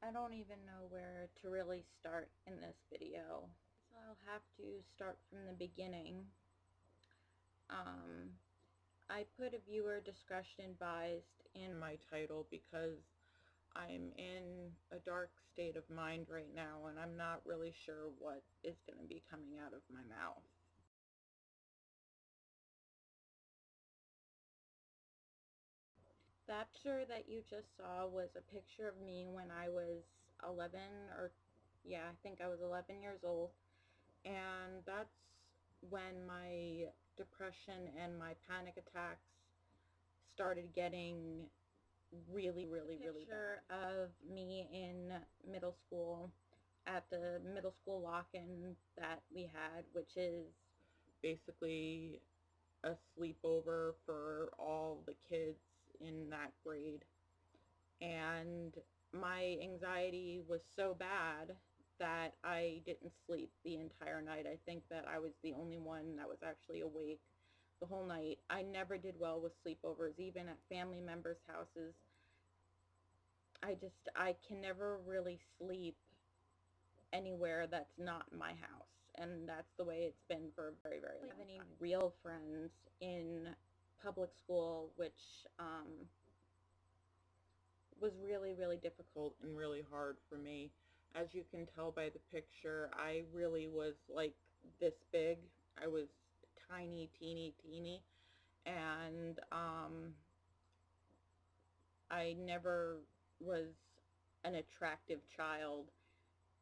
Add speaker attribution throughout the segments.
Speaker 1: I don't even know where to really start in this video. So I'll have to start from the beginning. I put a viewer discretion advised in my title because I'm in a dark state of mind right now and I'm not really sure what is going to be coming out of my mouth. That picture that you just saw was a picture of me when I was 11, or yeah, I think I was 11 years old. And that's when my depression and my panic attacks started getting really bad. Picture of me in middle school at the middle school lock-in that we had, which is basically a sleepover for all the kids in that grade. And my anxiety was so bad that I didn't sleep the entire night. I think that I was the only one that was actually awake the whole night. I never did well with sleepovers, even at family members' houses. I can never really sleep anywhere that's not my house, and that's the way it's been for a very long time. I don't have any real friends in public school, which was really difficult and really hard for me. As you can tell by the picture, I really was like this big. I was tiny, teeny, and I never was an attractive child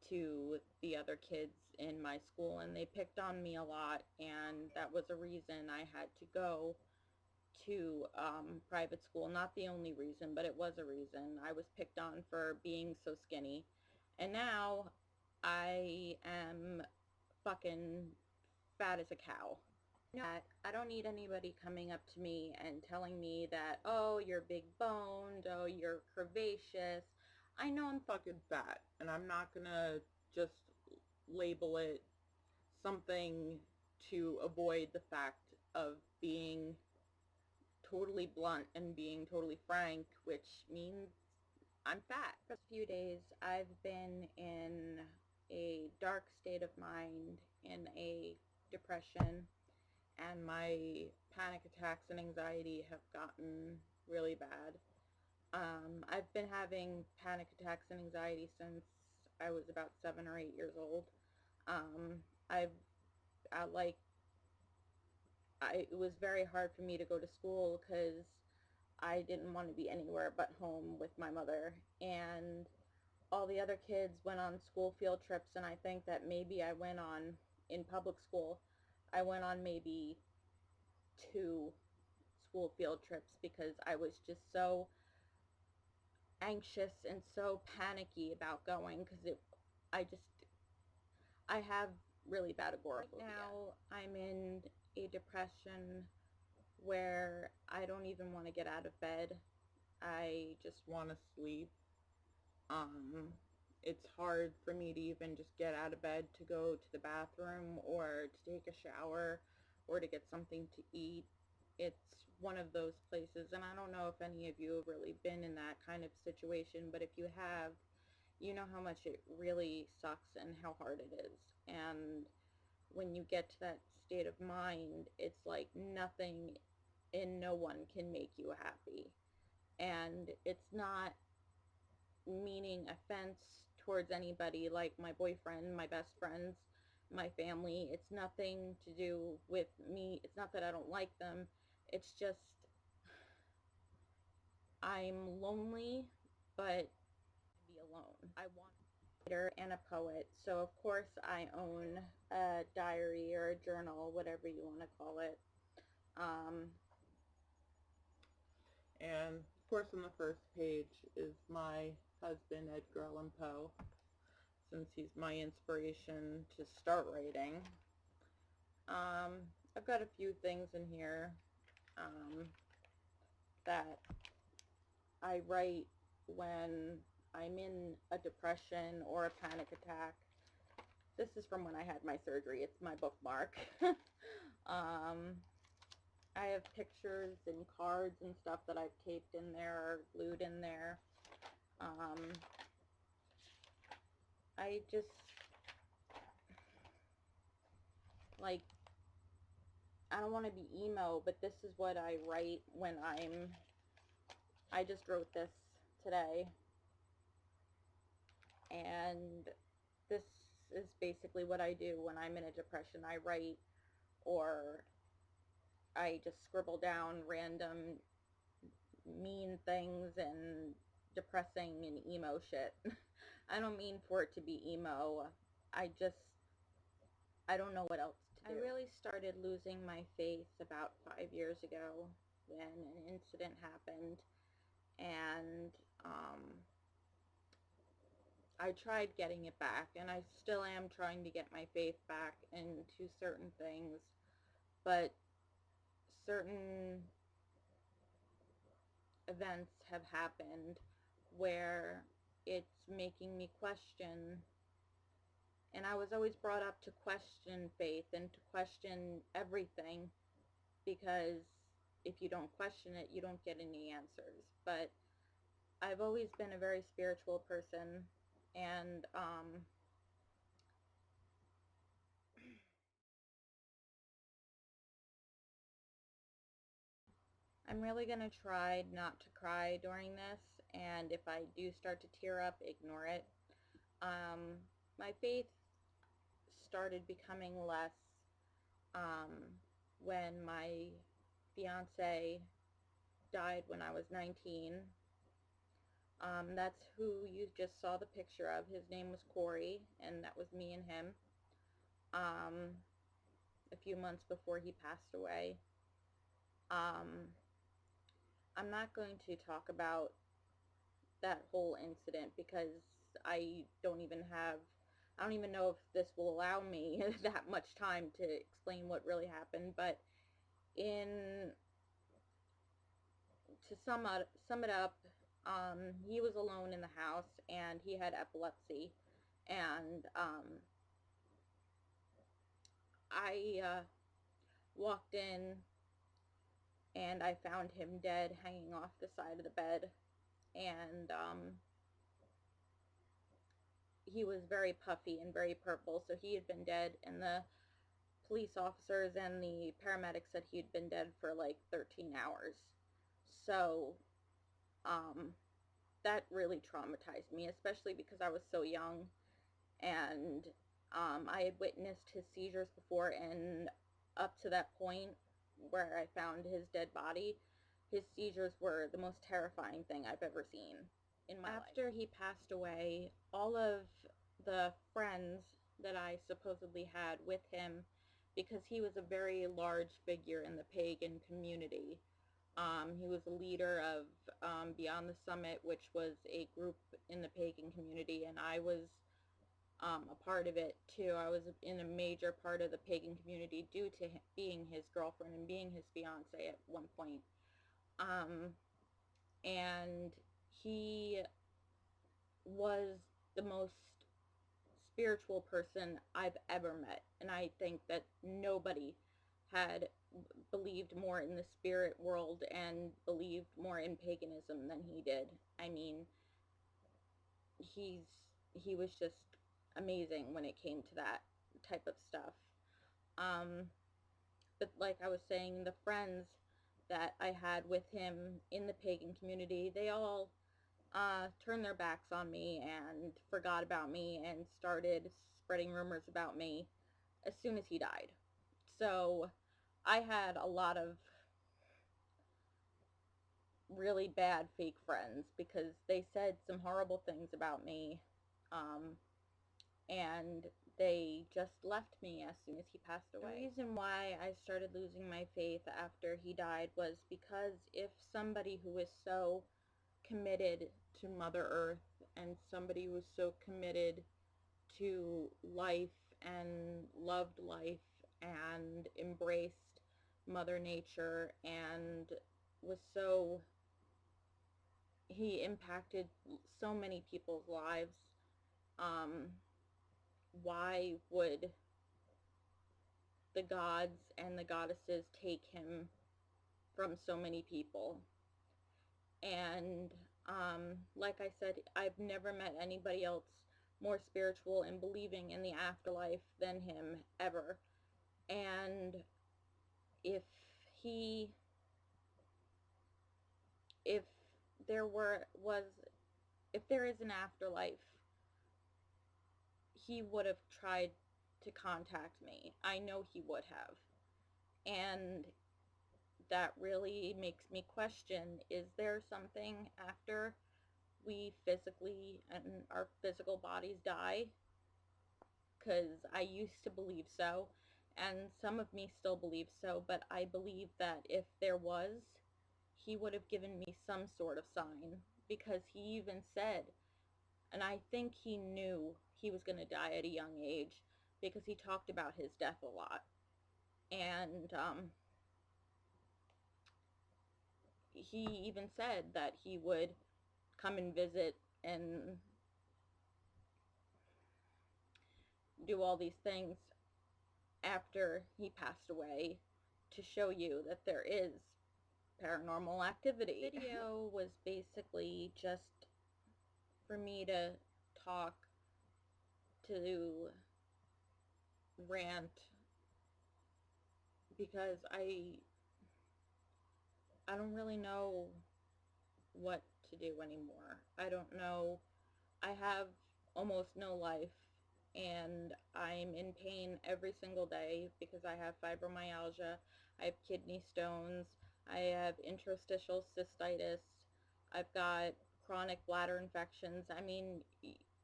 Speaker 1: to the other kids in my school, and they picked on me a lot, and that was a reason I had to go to private school. Not the only reason, but it was a reason. I was picked on for being so skinny, and now I am fucking fat as a cow. I don't need anybody coming up to me and telling me that, oh, you're big boned, oh, you're curvaceous. I know I'm fucking fat, and I'm not gonna just label it something to avoid the fact of being totally blunt and being totally frank, which means I'm fat. For a few days, I've been in a dark state of mind, in a depression, and my panic attacks and anxiety have gotten really bad. I've been having panic attacks and anxiety since I was about 7 or 8 years old. I've like it was very hard for me to go to school because I didn't want to be anywhere but home with my mother, and all the other kids went on school field trips, and I think that maybe I went on, in public school, I went on maybe 2 school field trips because I was just so anxious and so panicky about going because I have really bad agoraphobia. Right now I'm in a depression where I don't even want to get out of bed. I just want to sleep. It's hard for me to even just get out of bed to go to the bathroom or to take a shower or to get something to eat. It's one of those places, and I don't know if any of you have really been in that kind of situation, but if you have, you know how much it really sucks and how hard it is. And when you get to that state of mind, it's like nothing and no one can make you happy. And it's not meaning offense towards anybody, like my boyfriend, my best friends, my family. It's nothing to do with me. It's not that I don't like them. It's just I'm lonely, but be alone. I want a writer and a poet, so of course I own a diary or a journal, whatever you want to call it. And of course on the first page is my husband, Edgar Allan Poe, since he's my inspiration to start writing. I've got a few things in here that I write when I'm in a depression or a panic attack. This is from when I had my surgery. It's my bookmark. I have pictures and cards and stuff that I've taped in there or glued in there. I just, like, I don't want to be emo, but this is what I write when I just wrote this today, and this is basically what I do when I'm in a depression. I write, or I just scribble down random mean things and depressing and emo shit. I don't mean for it to be emo. I don't know what else to do. I really started losing my faith about 5 years ago when an incident happened, and I tried getting it back, and I still am trying to get my faith back into certain things, but certain events have happened where it's making me question. And I was always brought up to question faith and to question everything, because if you don't question it, you don't get any answers. But I've always been a very spiritual person, and I'm really going to try not to cry during this, and if I do start to tear up, ignore it. My faith started becoming less um, when my fiance died when I was 19. That's who you just saw the picture of. His name was Corey, and that was me and him. Um, a few months before he passed away. Um, I'm not going to talk about that whole incident because I don't even have, I don't even know if this will allow me that much time to explain what really happened. But in to sum it up, he was alone in the house and he had epilepsy, and I walked in and I found him dead, hanging off the side of the bed, and he was very puffy and very purple, so he had been dead, and the police officers and the paramedics said he'd been dead for like 13 hours. So that really traumatized me, especially because I was so young, and I had witnessed his seizures before, and up to that point where I found his dead body, his seizures were the most terrifying thing I've ever seen in my life. After he passed away, all of the friends that I supposedly had with him, because he was a very large figure in the pagan community. He was a leader of Beyond the Summit, which was a group in the pagan community, and I was a part of it too. I was in a major part of the pagan community due to him being his girlfriend and being his fiance at one point. And he was the most spiritual person I've ever met, and I think that nobody had believed more in the spirit world and believed more in paganism than he did. I mean, he was just amazing when it came to that type of stuff. Um, but like I was saying, the friends that I had with him in the pagan community, they all turned their backs on me and forgot about me and started spreading rumors about me as soon as he died. So I had a lot of really bad fake friends because they said some horrible things about me, and they just left me as soon as he passed away. The reason why I started losing my faith after he died was because if somebody who was so committed to Mother Earth and somebody who was so committed to life and loved life and embraced Mother Nature and was so, he impacted so many people's lives, um, why would the gods and the goddesses take him from so many people? And like I said, I've never met anybody else more spiritual and believing in the afterlife than him ever. And if he, if there was, if there is an afterlife, he would have tried to contact me. I know he would have. And that really makes me question, is there something after we physically and our physical bodies die? Because I used to believe so, and some of me still believe so, but I believe that if there was, he would have given me some sort of sign, because he even said, and I think he knew he was going to die at a young age, because he talked about his death a lot. And he even said that he would come and visit and do all these things after he passed away to show you that there is paranormal activity. The video was basically just for me to talk, to rant, because I don't really know what to do anymore. I don't know. I have almost no life, and I'm in pain every single day because I have fibromyalgia, I have kidney stones, I have interstitial cystitis, I've got chronic bladder infections. I mean,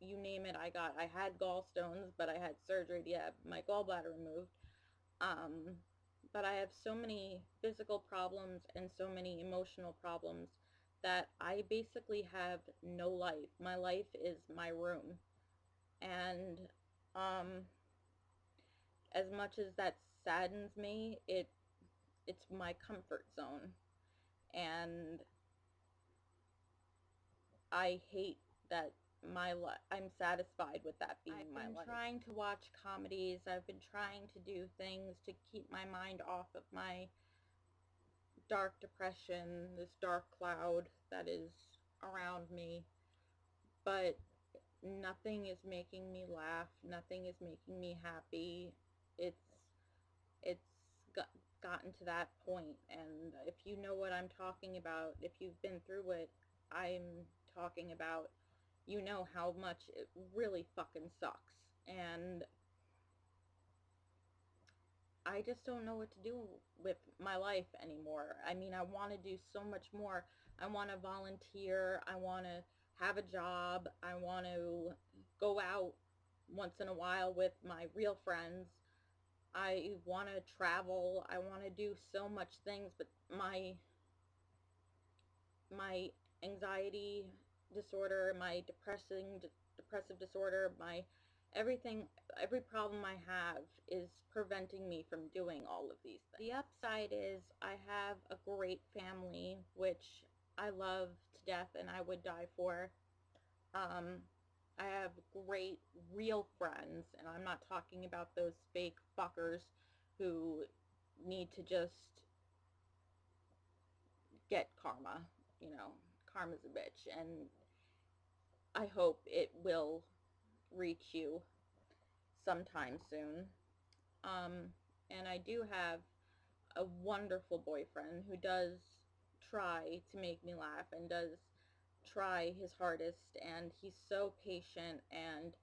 Speaker 1: you name it, I had gallstones, but I had surgery to have my gallbladder removed. But I have so many physical problems and so many emotional problems that I basically have no life. My life is my room. And as much as that saddens me, it's my comfort zone. And I hate that I'm satisfied with that being my life. I've been trying to watch comedies. I've been trying to do things to keep my mind off of my dark depression, this dark cloud that is around me. But nothing is making me laugh. Nothing is making me happy. It's gotten to that point, and if you know what I'm talking about, if you've been through it, I'm talking about, you know how much it really fucking sucks. And I just don't know what to do with my life anymore. I mean, I want to do so much more. I want to volunteer. I want to have a job. I want to go out once in a while with my real friends. I want to travel. I want to do so much things, but my anxiety disorder, my depressive disorder, my everything, every problem I have is preventing me from doing all of these things. The upside is I have a great family, which I love to death and I would die for. I have great real friends, and I'm not talking about those fake fuckers who need to just get karma. You know, karma's a bitch, and I hope it will reach you sometime soon. And I do have a wonderful boyfriend who does try to make me laugh and does try his hardest, and he's so patient and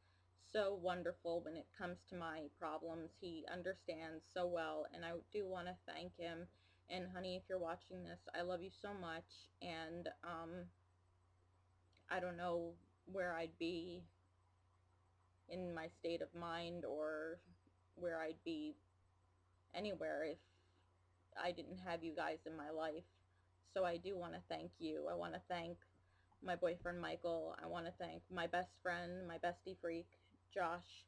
Speaker 1: so wonderful when it comes to my problems. He understands so well, and I do want to thank him. And honey, if you're watching this, I love you so much, and I don't know where I'd be in my state of mind, or where I'd be anywhere if I didn't have you guys in my life. So I do want to thank you. I want to thank my boyfriend Michael. I want to thank my best friend, my bestie freak, Josh.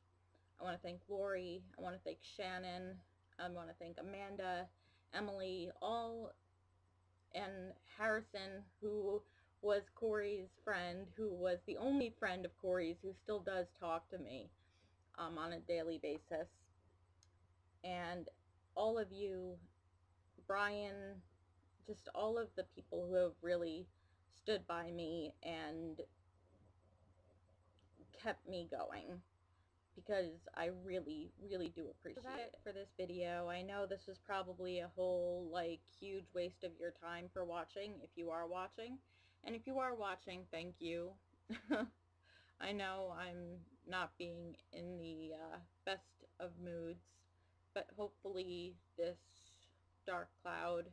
Speaker 1: I want to thank Lori. I want to thank Shannon. I want to thank Amanda, Emily, all, and Harrison, who was Corey's friend, who was the only friend of Corey's who still does talk to me on a daily basis. And all of you, Brian, just all of the people who have really stood by me and kept me going, because I really, really do appreciate it. For this video. I know this was probably a whole, like, huge waste of your time for watching, if you are watching. And if you are watching, thank you. I know I'm not being in the best of moods, but hopefully this dark cloud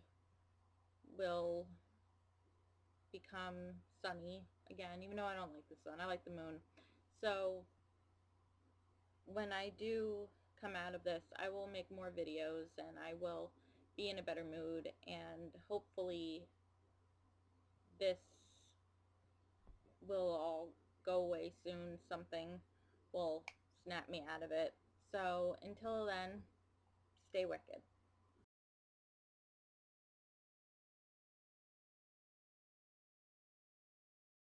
Speaker 1: will become sunny again, even though I don't like the sun. I like the moon. So when I do come out of this, I will make more videos and I will be in a better mood, and hopefully this will all go away soon. Something will snap me out of it. So until then, stay wicked.